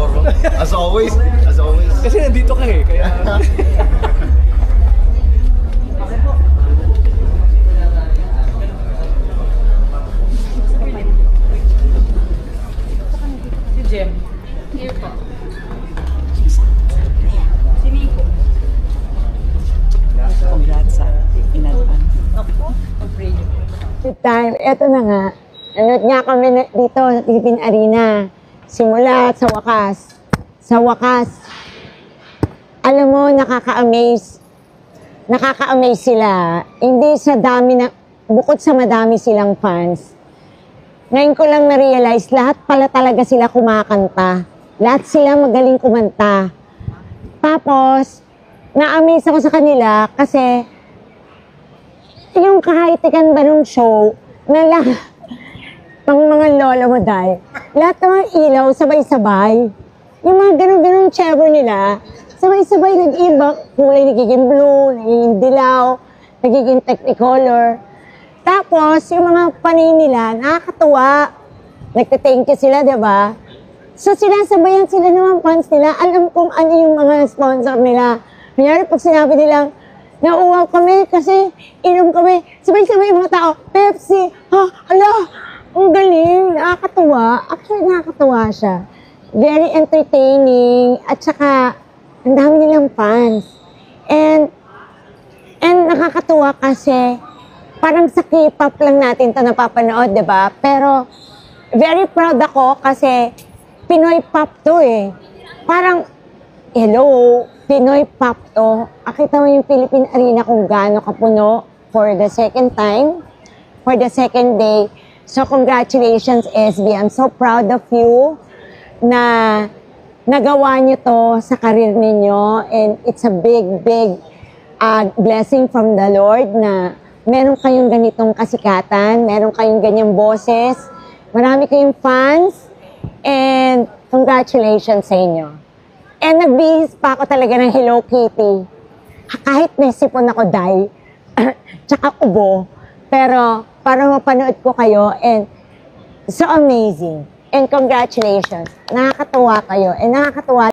Roro. As always. As always. Kasi nandito ka eh, kaya... Si Jem. Here po. Si Nico. Congrats sa in advance. Opo. Pag-pray niyo po. Good time. Eto na nga. Nanood nga kami dito sa Philippine Arena. Simula at sa wakas. Sa wakas. Alam mo, nakaka-amaze. Nakaka-amaze sila. Hindi sa dami na, bukod sa madami silang fans. Ngayon ko lang na-realize, lahat pala talaga sila kumakanta. Lahat sila magaling kumanta. Tapos, na-amaze ako sa kanila kasi yung kahitikan ba nung show na lang pang mga lola mo dahil lahat ng mga ilaw sabay-sabay. Yung mga ganun-ganun chamber nila, sabay-sabay nag-iba. Kulay nagiging blue, nagiging dilaw, nagiging technicolor. Tapos, yung mga panay nila, nakakatuwa. Nagte-thank you sila, diba? So, sinasabayan sila ng mga fans nila. Alam kong ano yung mga sponsor nila. Kunyari, pag sinabi nilang, nauuwaw kami kasi inom kami. Sabay-sabay yung mga tao, Pepsi, ala, ang galing, nakakatuwa. Actually, nakakatuwa siya. Very entertaining, at saka, ang dami nilang fans. And nakakatuwa kasi, parang sa K-pop lang natin ito napapanood, diba? Pero, very proud ako kasi, Pinoy pop to eh. Parang, hello, Pinoy pop to. Akita mo yung Philippine Arena kung gaano kapuno for the second time, for the second day. So, congratulations, SB. I'm so proud of you na nagawa niyo to sa karir ninyo. And it's a big, big blessing from the Lord na meron kayong ganitong kasikatan, meron kayong ganyang boses, marami kayong fans, and congratulations sa inyo. And nagbihis pa ako talaga ng Hello Kitty. Kahit may sipon ako, Day, tsaka ubo. Pero para mapanood ko kayo, and so amazing. And congratulations. Nakakatuwa kayo. And nakakatuwa